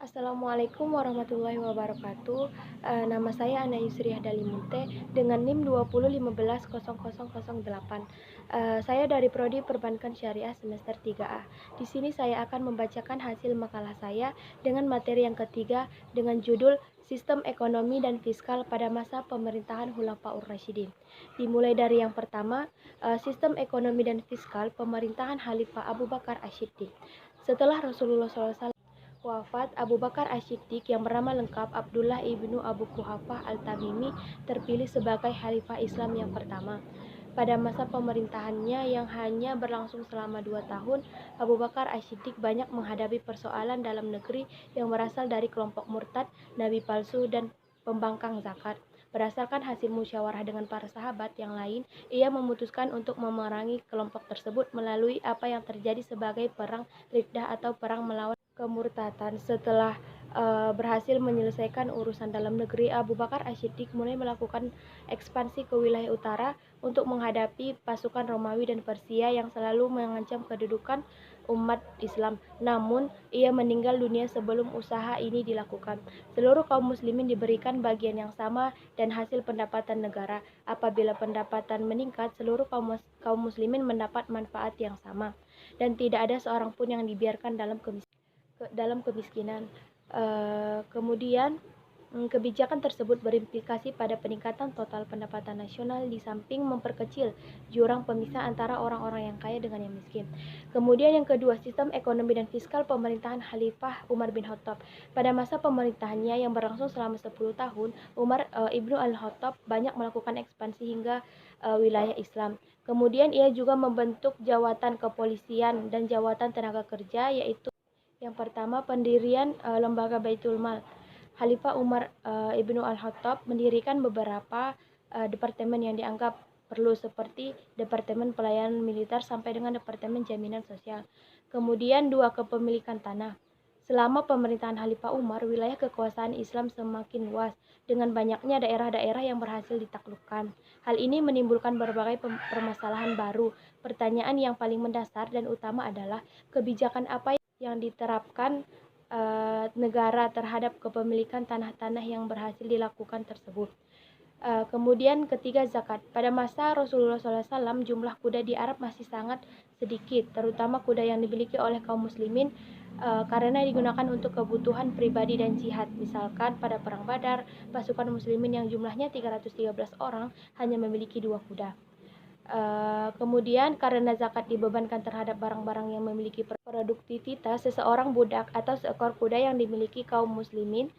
Assalamualaikum warahmatullahi wabarakatuh. Nama saya Ana Yusriah Dalimunte dengan NIM 20150008. Saya dari Prodi Perbankan Syariah semester 3A. Di sini saya akan membacakan hasil makalah saya dengan materi yang ketiga dengan judul Sistem Ekonomi dan Fiskal pada Masa Pemerintahan Khulafaur Rasyidin. Dimulai dari yang pertama, Sistem Ekonomi dan Fiskal Pemerintahan Khalifah Abu Bakar Asy-Siddiq. Setelah Rasulullah SAW wafat, Abu Bakar Asy-Siddiq yang bernama lengkap Abdullah ibnu Abu Quhafah al-Tamimi terpilih sebagai Khalifah Islam yang pertama. Pada masa pemerintahannya yang hanya berlangsung selama 2 tahun, Abu Bakar Asy-Siddiq banyak menghadapi persoalan dalam negeri yang berasal dari kelompok murtad, nabi palsu, dan pembangkang zakat. Berdasarkan hasil musyawarah dengan para sahabat yang lain, ia memutuskan untuk memerangi kelompok tersebut melalui apa yang terjadi sebagai perang Riddah atau perang melawan kemurtadan. Setelah berhasil menyelesaikan urusan dalam negeri, Abu Bakar Asy-Siddiq mulai melakukan ekspansi ke wilayah utara untuk menghadapi pasukan Romawi dan Persia yang selalu mengancam kedudukan umat Islam. Namun, ia meninggal dunia sebelum usaha ini dilakukan. Seluruh kaum muslimin diberikan bagian yang sama dan hasil pendapatan negara. Apabila pendapatan meningkat, seluruh kaum muslimin mendapat manfaat yang sama dan tidak ada seorang pun yang dibiarkan dalam kemiskinan. Kemudian kebijakan tersebut berimplikasi pada peningkatan total pendapatan nasional di samping memperkecil jurang pemisah antara orang-orang yang kaya dengan yang miskin. Kemudian yang kedua, sistem ekonomi dan fiskal pemerintahan Khalifah Umar bin Khattab. Pada masa pemerintahannya yang berlangsung selama 10 tahun, Umar ibnu al-Khattab banyak melakukan ekspansi hingga wilayah Islam. Kemudian ia juga membentuk jawatan kepolisian dan jawatan tenaga kerja, yaitu yang pertama, pendirian lembaga Baitul Mal. Khalifah Umar ibnu al-Khattab mendirikan beberapa departemen yang dianggap perlu seperti Departemen Pelayanan Militer sampai dengan Departemen Jaminan Sosial. Kemudian dua, kepemilikan tanah. Selama pemerintahan Khalifah Umar, wilayah kekuasaan Islam semakin luas dengan banyaknya daerah-daerah yang berhasil ditaklukkan. Hal ini menimbulkan berbagai permasalahan baru. Pertanyaan yang paling mendasar dan utama adalah kebijakan apa yang diterapkan negara terhadap kepemilikan tanah-tanah yang berhasil dilakukan tersebut. Kemudian ketiga, zakat. Pada masa Rasulullah SAW, jumlah kuda di Arab masih sangat sedikit, terutama kuda yang dimiliki oleh kaum muslimin karena digunakan untuk kebutuhan pribadi dan jihad. Misalkan pada perang Badar, pasukan muslimin yang jumlahnya 313 orang hanya memiliki 2 kuda. Kemudian karena zakat dibebankan terhadap barang-barang yang memiliki produktivitas, seseorang budak atau seekor kuda yang dimiliki kaum muslimin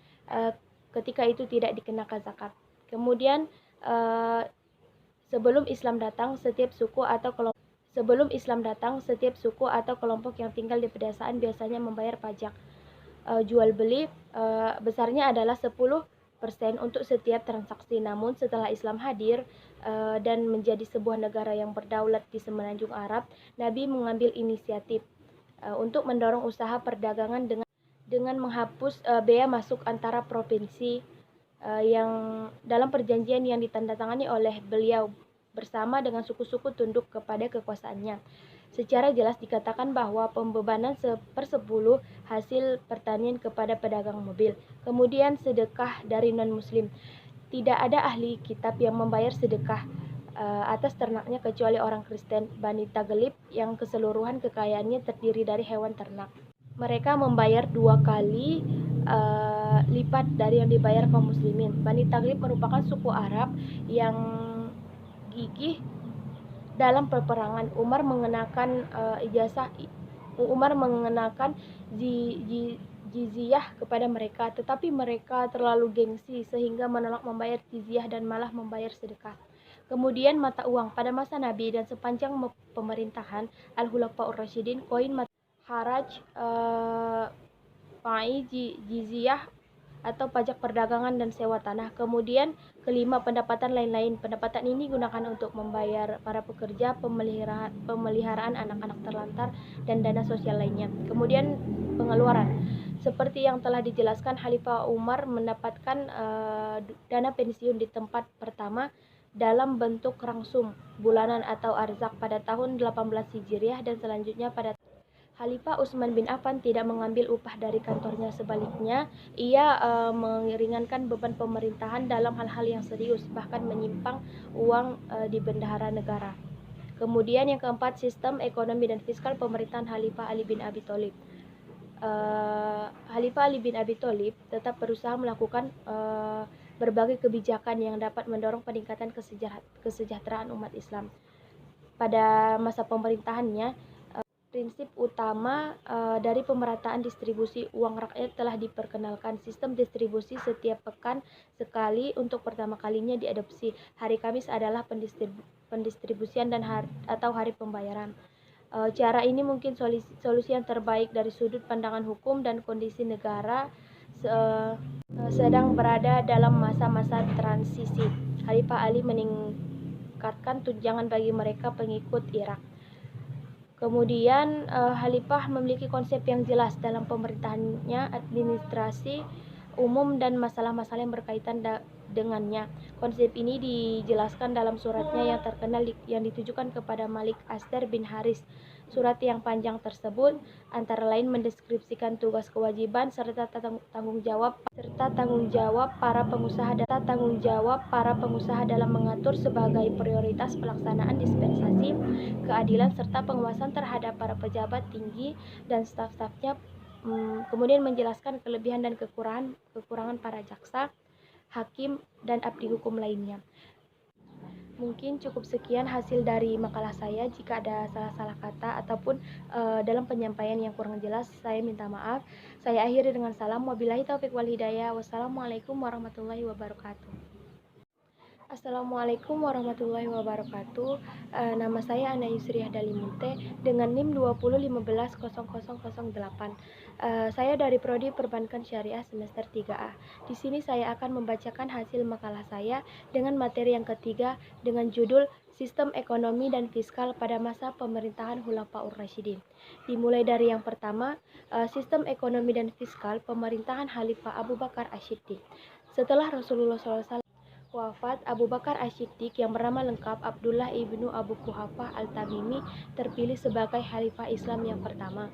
ketika itu tidak dikenakan zakat. Kemudian sebelum Islam datang, setiap suku atau kelompok yang tinggal di pedesaan biasanya membayar pajak jual beli besarnya adalah 10% untuk setiap transaksi. Namun setelah Islam hadir dan menjadi sebuah negara yang berdaulat di semenanjung Arab, Nabi mengambil inisiatif untuk mendorong usaha perdagangan dengan menghapus bea masuk antara provinsi yang dalam perjanjian yang ditandatangani oleh beliau bersama dengan suku-suku tunduk kepada kekuasaannya. Secara jelas dikatakan bahwa pembebanan 1/10 hasil pertanian kepada pedagang mobil. Kemudian sedekah dari non-muslim. Tidak ada ahli kitab yang membayar sedekah atas ternaknya kecuali orang Kristen Bani Taglib yang keseluruhan kekayaannya terdiri dari hewan ternak. Mereka membayar 2 kali lipat dari yang dibayar kaum muslimin. Bani Taglib merupakan suku Arab yang gigih dalam peperangan. Umar mengenakan jizyah kepada mereka, tetapi mereka terlalu gengsi sehingga menolak membayar jizyah dan malah membayar sedekah. Kemudian mata uang. Pada masa Nabi dan sepanjang pemerintahan Al-Khulafaur Rasyidin, koin mata haraj, jizyah atau pajak perdagangan dan sewa tanah. Kemudian kelima, pendapatan lain-lain. Pendapatan ini digunakan untuk membayar para pekerja, pemeliharaan anak-anak terlantar, dan dana sosial lainnya. Kemudian pengeluaran. Seperti yang telah dijelaskan, Khalifah Umar mendapatkan dana pensiun di tempat pertama dalam bentuk rangsum bulanan atau arzak pada tahun 18 Hijriah dan selanjutnya pada Khalifah Utsman bin Affan tidak mengambil upah dari kantornya, sebaliknya ia meringankan beban pemerintahan dalam hal-hal yang serius, bahkan menyimpang uang di bendahara negara. Kemudian yang keempat, sistem ekonomi dan fiskal pemerintahan Khalifah Ali bin Abi Thalib. Khalifah Ali bin Abi Thalib tetap berusaha melakukan berbagai kebijakan yang dapat mendorong peningkatan kesejahteraan umat Islam. Pada masa pemerintahannya, prinsip utama dari pemerataan distribusi uang rakyat telah diperkenalkan. Sistem distribusi setiap pekan sekali untuk pertama kalinya diadopsi. Hari Kamis adalah pendistribusian dan atau hari pembayaran. Cara ini mungkin solusi yang terbaik dari sudut pandangan hukum dan kondisi negara sedang berada dalam masa-masa transisi. Khalifah Ali meningkatkan tunjangan bagi mereka pengikut Irak. Kemudian Khalifah memiliki konsep yang jelas dalam pemerintahannya, administrasi umum dan masalah-masalah yang berkaitan dengannya. Konsep ini dijelaskan dalam suratnya yang terkenal yang ditujukan kepada Malik Astar bin Haris. Surat yang panjang tersebut antara lain mendeskripsikan tugas kewajiban serta tanggung jawab para pengusaha dalam mengatur sebagai prioritas pelaksanaan dispensasi keadilan serta pengawasan terhadap para pejabat tinggi dan staf-stafnya. Kemudian menjelaskan kelebihan dan kekurangan para jaksa, hakim, dan abdi hukum lainnya. Mungkin cukup sekian hasil dari makalah saya. Jika ada salah-salah kata ataupun dalam penyampaian yang kurang jelas, saya minta maaf. Saya akhiri dengan salam. Wabillahi taufiq wal hidayah. Wassalamualaikum warahmatullahi wabarakatuh. Assalamualaikum warahmatullahi wabarakatuh. Nama saya Ana Yusriah Dalimunte dengan NIM 20150008. Saya dari Prodi Perbankan Syariah semester 3A. Di sini saya akan membacakan hasil makalah saya dengan materi yang ketiga dengan judul Sistem Ekonomi dan Fiskal pada Masa Pemerintahan Khulafaur Rasyidin. Dimulai dari yang pertama, Sistem Ekonomi dan Fiskal Pemerintahan Khalifah Abu Bakar Asy-Siddiq. Setelah Rasulullah SAW wafat, Abu Bakar Asy-Siddiq yang bernama lengkap Abdullah ibnu Abu Quhafah al-Tamimi terpilih sebagai Khalifah Islam yang pertama.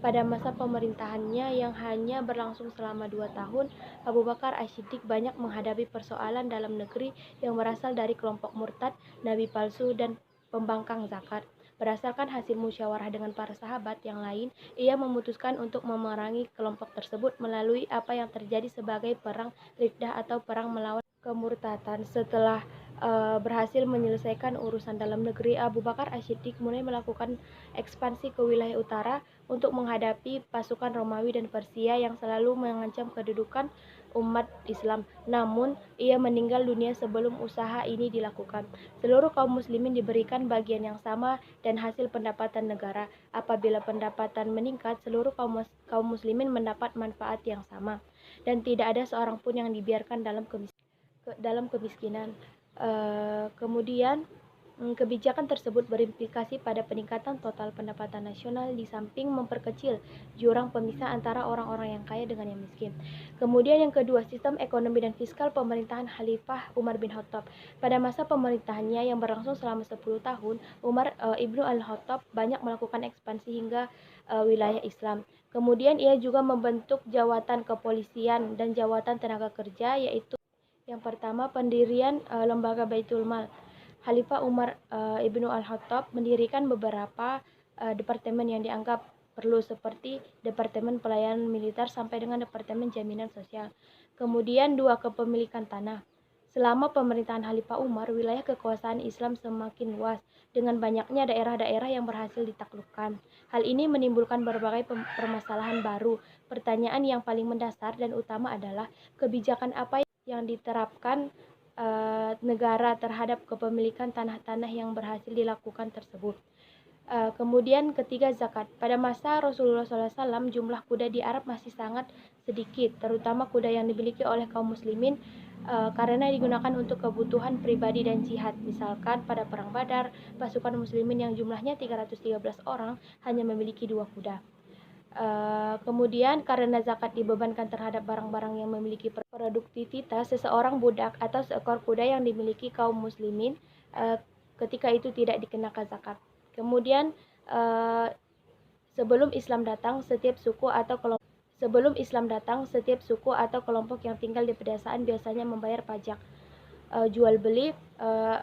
Pada masa pemerintahannya yang hanya berlangsung selama 2 tahun, Abu Bakar Asy-Siddiq banyak menghadapi persoalan dalam negeri yang berasal dari kelompok murtad, nabi palsu, dan pembangkang zakat. Berdasarkan hasil musyawarah dengan para sahabat yang lain, ia memutuskan untuk memerangi kelompok tersebut melalui apa yang terjadi sebagai perang Riddah atau perang melawan kemurtadan. Setelah berhasil menyelesaikan urusan dalam negeri, Abu Bakar Asy-Siddiq mulai melakukan ekspansi ke wilayah utara untuk menghadapi pasukan Romawi dan Persia yang selalu mengancam kedudukan umat Islam. Namun, ia meninggal dunia sebelum usaha ini dilakukan. Seluruh kaum muslimin diberikan bagian yang sama dan hasil pendapatan negara. Apabila pendapatan meningkat, seluruh kaum muslimin mendapat manfaat yang sama dan tidak ada seorang pun yang dibiarkan dalam kemiskinan. Kemudian kebijakan tersebut berimplikasi pada peningkatan total pendapatan nasional di samping memperkecil jurang pemisah antara orang-orang yang kaya dengan yang miskin. Kemudian yang kedua, sistem ekonomi dan fiskal pemerintahan Khalifah Umar bin Khattab. Pada masa pemerintahannya yang berlangsung selama 10 tahun, Umar ibnu al-Khattab banyak melakukan ekspansi hingga wilayah Islam. Kemudian ia juga membentuk jawatan kepolisian dan jawatan tenaga kerja, yaitu yang pertama, pendirian lembaga Baitul Mal. Khalifah Umar ibnu al-Khattab mendirikan beberapa departemen yang dianggap perlu seperti Departemen Pelayanan Militer sampai dengan Departemen Jaminan Sosial. Kemudian dua, kepemilikan tanah. Selama pemerintahan Khalifah Umar, wilayah kekuasaan Islam semakin luas dengan banyaknya daerah-daerah yang berhasil ditaklukkan. Hal ini menimbulkan berbagai permasalahan baru. Pertanyaan yang paling mendasar dan utama adalah kebijakan apa yang diterapkan negara terhadap kepemilikan tanah-tanah yang berhasil dilakukan tersebut. Kemudian ketiga, zakat. Pada masa Rasulullah SAW, jumlah kuda di Arab masih sangat sedikit, terutama kuda yang dimiliki oleh kaum muslimin karena digunakan untuk kebutuhan pribadi dan jihad. Misalkan pada perang Badar, pasukan muslimin yang jumlahnya 313 orang hanya memiliki 2 kuda. Kemudian karena zakat dibebankan terhadap barang-barang yang memiliki produktivitas, seseorang budak atau seekor kuda yang dimiliki kaum muslimin ketika itu tidak dikenakan zakat. Kemudian Sebelum Islam datang, setiap suku atau kelompok yang tinggal di pedesaan biasanya membayar pajak jual beli,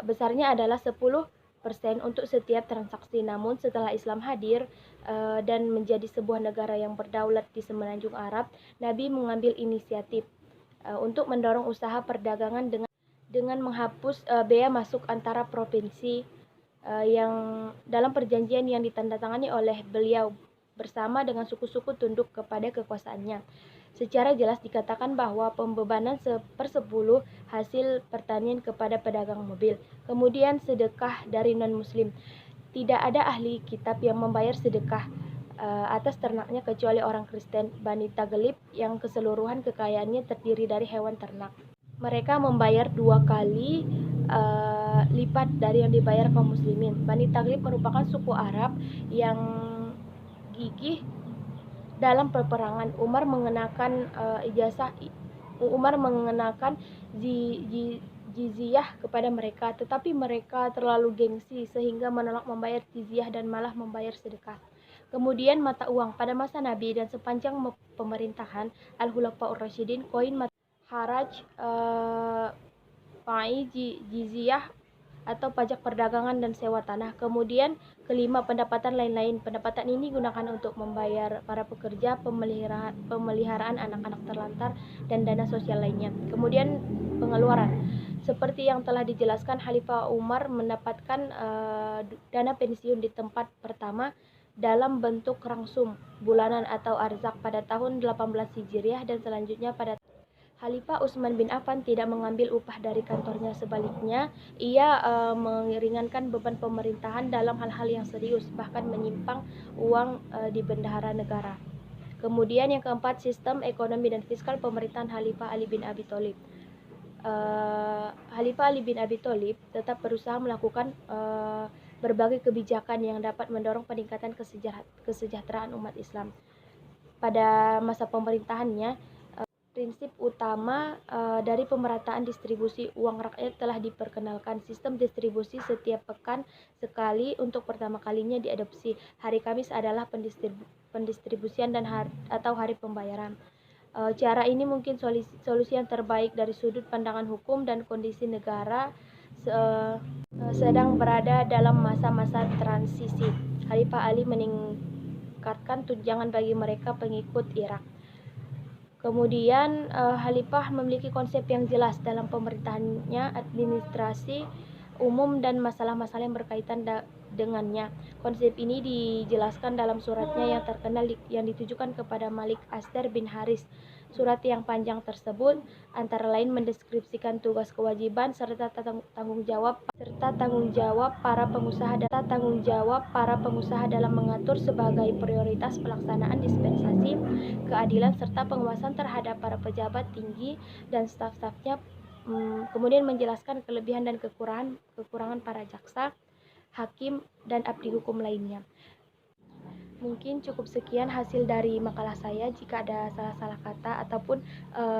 besarnya adalah 10% untuk setiap transaksi. Namun setelah Islam hadir dan menjadi sebuah negara yang berdaulat di semenanjung Arab, Nabi mengambil inisiatif untuk mendorong usaha perdagangan dengan menghapus bea masuk antara provinsi yang dalam perjanjian yang ditandatangani oleh beliau bersama dengan suku-suku tunduk kepada kekuasaannya. Secara jelas dikatakan bahwa pembebanan 1/10 hasil pertanian kepada pedagang mobil. Kemudian sedekah dari non-muslim. Tidak ada ahli kitab yang membayar sedekah atas ternaknya kecuali orang Kristen, Bani Taglib, yang keseluruhan kekayaannya terdiri dari hewan ternak. Mereka membayar 2 kali lipat dari yang dibayar kaum muslimin. Bani Taglib merupakan suku Arab yang gigih dalam peperangan. Umar mengenakan jizyah kepada mereka, tetapi mereka terlalu gengsi sehingga menolak membayar jizyah dan malah membayar sedekah. Kemudian mata uang. Pada masa Nabi dan sepanjang pemerintahan Al-Khulafaur Rasyidin, koin mata haraj, pai, jizyah atau pajak perdagangan dan sewa tanah. Kemudian kelima, pendapatan lain-lain. Pendapatan ini digunakan untuk membayar para pekerja, pemeliharaan anak-anak terlantar, dan dana sosial lainnya. Kemudian pengeluaran. Seperti yang telah dijelaskan, Khalifah Umar mendapatkan dana pensiun di tempat pertama dalam bentuk rangsum bulanan atau arzak pada tahun 18 Hijriah dan selanjutnya pada Khalifah Utsman bin Affan tidak mengambil upah dari kantornya. Sebaliknya, ia meringankan beban pemerintahan dalam hal-hal yang serius, bahkan menyimpang uang di bendahara negara. Kemudian yang keempat, sistem ekonomi dan fiskal pemerintahan Khalifah Ali bin Abi Thalib. Khalifah Ali bin Abi Thalib tetap berusaha melakukan berbagai kebijakan yang dapat mendorong peningkatan kesejahteraan umat Islam. Pada masa pemerintahannya, prinsip utama dari pemerataan distribusi uang rakyat telah diperkenalkan. Sistem distribusi setiap pekan sekali untuk pertama kalinya diadopsi. Hari Kamis adalah pendistribusian dan atau hari pembayaran. Cara ini mungkin solusi yang terbaik dari sudut pandangan hukum dan kondisi negara sedang berada dalam masa-masa transisi. Khalifah Ali meningkatkan tunjangan bagi mereka pengikut Irak. Kemudian Khalifah memiliki konsep yang jelas dalam pemerintahannya, administrasi umum dan masalah-masalah yang berkaitan dengannya. Konsep ini dijelaskan dalam suratnya yang terkenal yang ditujukan kepada Malik Asdar bin Haris. Surat yang panjang tersebut antara lain mendeskripsikan tugas kewajiban serta tanggung jawab para pengusaha dalam mengatur sebagai prioritas pelaksanaan dispensasi keadilan serta pengawasan terhadap para pejabat tinggi dan staf-stafnya. Kemudian menjelaskan kelebihan dan kekurangan para jaksa, hakim, dan abdi hukum lainnya. Mungkin cukup sekian hasil dari makalah saya. Jika ada salah-salah kata ataupun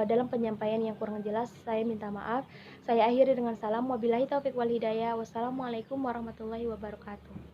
dalam penyampaian yang kurang jelas, saya minta maaf. Saya akhiri dengan salam. Wabillahi taufiq wal hidayah. Wassalamualaikum warahmatullahi wabarakatuh.